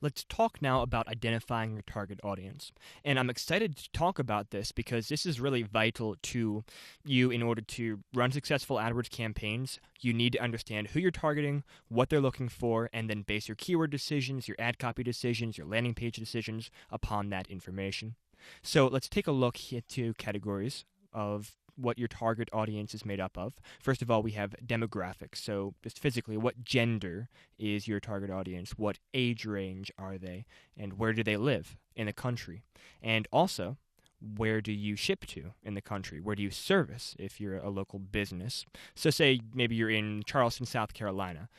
Let's talk now about identifying your target audience. And I'm excited to talk about this because this is really vital to you in order to run successful AdWords campaigns. You need to understand who you're targeting, what they're looking for, and then base your keyword decisions, your ad copy decisions, your landing page decisions upon that information. So let's take a look at two categories of what your target audience is made up of. First of all, we have demographics. So, just physically, what gender is your target audience? What age range are they? And where do they live in the country? And also, where do you ship to in the country? Where do you service if you're a local business? So, say maybe you're in Charleston, South Carolina.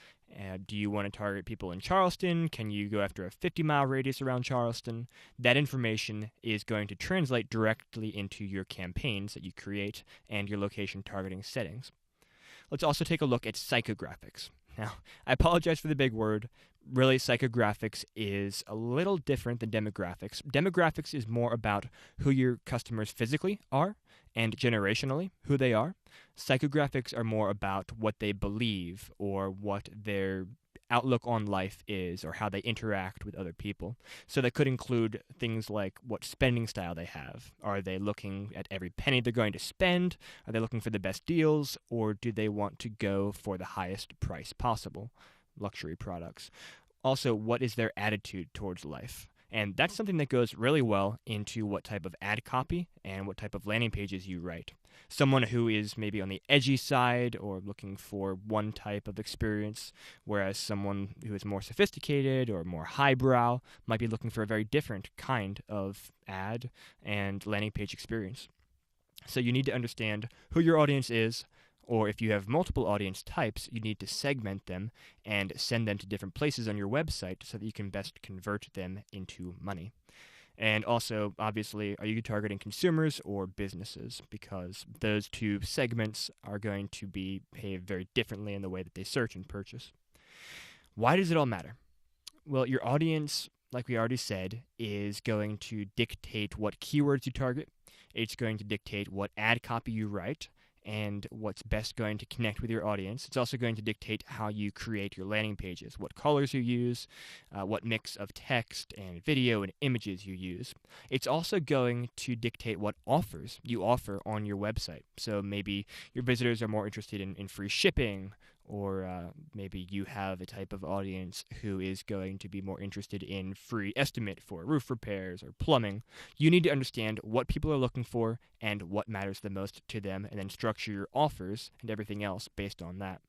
Do you want to target people in Charleston? Can you go after a 50-mile radius around Charleston? That information is going to translate directly into your campaigns that you create and your location targeting settings. Let's also take a look at psychographics. Now, I apologize for the big word. Really, psychographics is a little different than demographics. Demographics is more about who your customers physically are and generationally who they are. Psychographics are more about what they believe or what their outlook on life is or how they interact with other people. So that could include things like what spending style they have. Are they looking at every penny they're going to spend? Are they looking for the best deals? Or do they want to go for the highest price possible? Luxury products. Also, what is their attitude towards life? And that's something that goes really well into what type of ad copy and what type of landing pages you write. Someone who is maybe on the edgy side or looking for one type of experience, whereas someone who is more sophisticated or more highbrow might be looking for a very different kind of ad and landing page experience. So you need to understand who your audience is, or if you have multiple audience types, you need to segment them and send them to different places on your website so that you can best convert them into money. And also, obviously, are you targeting consumers or businesses? Because those two segments are going to behave very differently in the way that they search and purchase. Why does it all matter? Well, your audience, like we already said, is going to dictate what keywords you target. It's going to dictate what ad copy you write and what's best going to connect with your audience. It's also going to dictate how you create your landing pages, what colors you use, what mix of text and video and images you use. It's also going to dictate what offers you offer on your website. So maybe your visitors are more interested in free shipping, or maybe you have a type of audience who is going to be more interested in free estimate for roof repairs or plumbing. You need to understand what people are looking for and what matters the most to them, and then structure your offers and everything else based on that.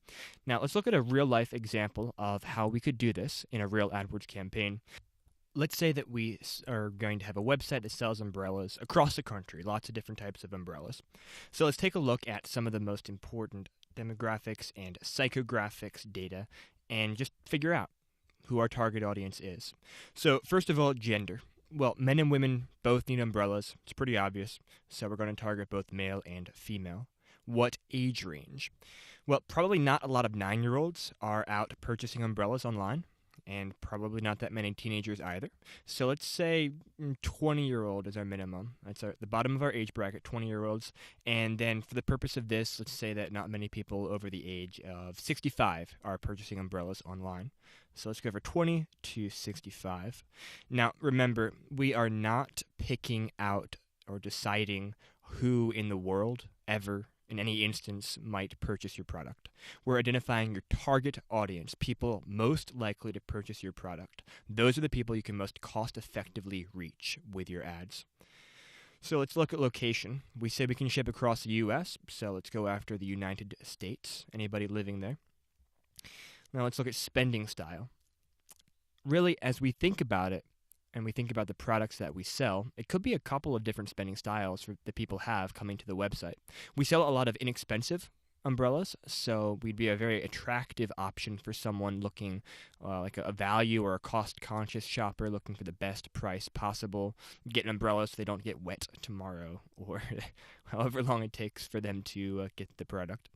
Now, let's look at a real-life example of how we could do this in a real AdWords campaign. Let's say that we are going to have a website that sells umbrellas across the country, lots of different types of umbrellas. So let's take a look at some of the most important demographics and psychographics data and just figure out who our target audience is. So first of all, gender. Well, men and women both need umbrellas. It's pretty obvious. So we're going to target both male and female. What age range? Well, probably not a lot of 9-year-olds are out purchasing umbrellas online, and probably not that many teenagers either. So let's say 20-year-old is our minimum. That's the bottom of our age bracket, 20-year-olds. And then for the purpose of this, let's say that not many people over the age of 65 are purchasing umbrellas online. So let's go for 20 to 65. Now, remember, we are not picking out or deciding who in the world ever in any instance might purchase your product. We're identifying your target audience, people most likely to purchase your product. Those are the people you can most cost effectively reach with your ads. So let's look at location. We say we can ship across the US, so let's go after the United States. Anybody living there? Now let's look at spending style. Really, as we think about it, and we think about the products that we sell, it could be a couple of different spending styles that people have coming to the website. We sell a lot of inexpensive umbrellas, so we'd be a very attractive option for someone looking like a value or a cost-conscious shopper looking for the best price possible, get an umbrella so they don't get wet tomorrow, or however long it takes for them to get the product.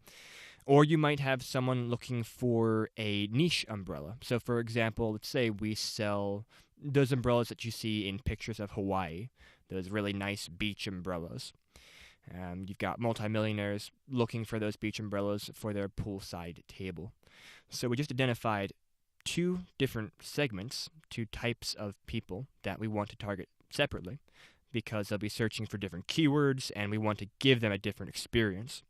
Or you might have someone looking for a niche umbrella. So for example, let's say we sell those umbrellas that you see in pictures of Hawaii, those really nice beach umbrellas. You've got multimillionaires looking for those beach umbrellas for their poolside table. So we just identified two different segments, two types of people that we want to target separately because they'll be searching for different keywords and we want to give them a different experience.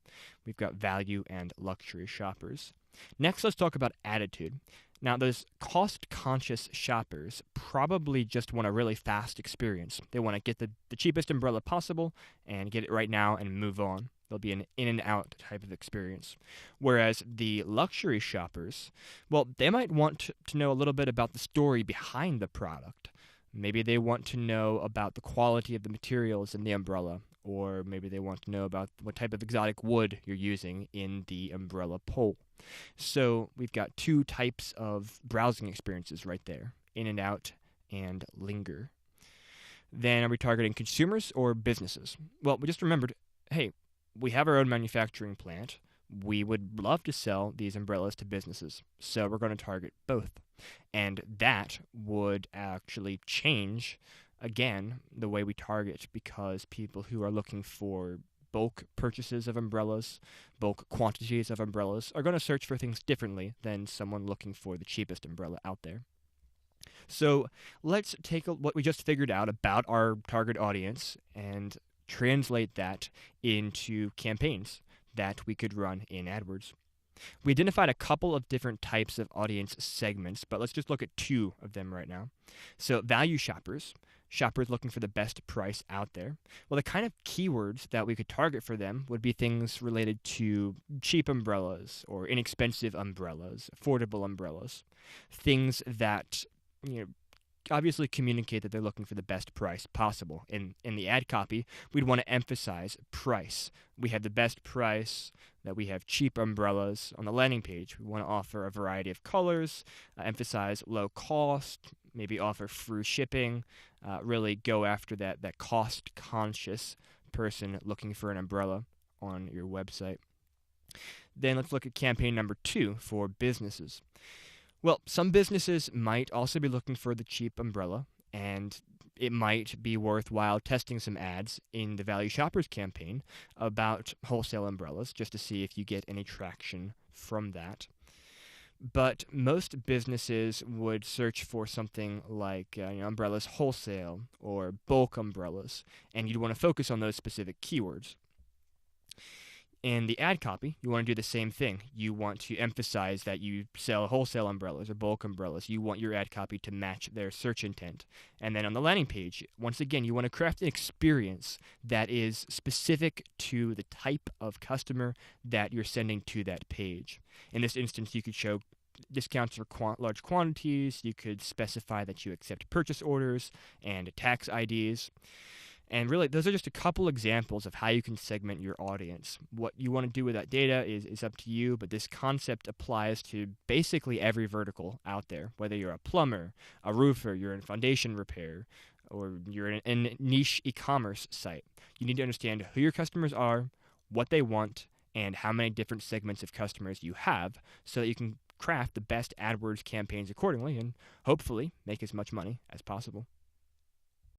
We've got value and luxury shoppers. Next, let's talk about attitude. Now, those cost-conscious shoppers probably just want a really fast experience. They want to get the cheapest umbrella possible and get it right now and move on. There'll be an in-and-out type of experience. Whereas the luxury shoppers, well, they might want to know a little bit about the story behind the product. Maybe they want to know about the quality of the materials in the umbrella, or maybe they want to know about what type of exotic wood you're using in the umbrella pole. So we've got two types of browsing experiences right there, in and out and linger. Then are we targeting consumers or businesses? Well, we just remembered, hey, we have our own manufacturing plant. We would love to sell these umbrellas to businesses, so we're going to target both. And that would actually change, again, the way we target, because people who are looking for bulk purchases of umbrellas, bulk quantities of umbrellas, are going to search for things differently than someone looking for the cheapest umbrella out there. So let's take what we just figured out about our target audience and translate that into campaigns that we could run in AdWords. We identified a couple of different types of audience segments, but let's just look at two of them right now. So value shoppers looking for the best price out there. Well, the kind of keywords that we could target for them would be things related to cheap umbrellas or inexpensive umbrellas, affordable umbrellas, things that, obviously communicate that they're looking for the best price possible. In the ad copy, we'd want to emphasize price. We have the best price, that we have cheap umbrellas. On the landing page, we want to offer a variety of colors, emphasize low cost, maybe offer free shipping, really go after that cost-conscious person looking for an umbrella on your website. Then let's look at campaign number 2 for businesses. Well, some businesses might also be looking for the cheap umbrella, and it might be worthwhile testing some ads in the Value Shoppers campaign about wholesale umbrellas just to see if you get any traction from that. But most businesses would search for something like umbrellas wholesale or bulk umbrellas, and you'd want to focus on those specific keywords. In the ad copy, you want to do the same thing. You want to emphasize that you sell wholesale umbrellas or bulk umbrellas. You want your ad copy to match their search intent. And then on the landing page, once again, you want to craft an experience that is specific to the type of customer that you're sending to that page. In this instance, you could show discounts for large quantities. You could specify that you accept purchase orders and tax IDs. And really, those are just a couple examples of how you can segment your audience. What you want to do with that data is up to you, but this concept applies to basically every vertical out there, whether you're a plumber, a roofer, you're in foundation repair, or you're in a niche e-commerce site. You need to understand who your customers are, what they want, and how many different segments of customers you have so that you can craft the best AdWords campaigns accordingly and hopefully make as much money as possible.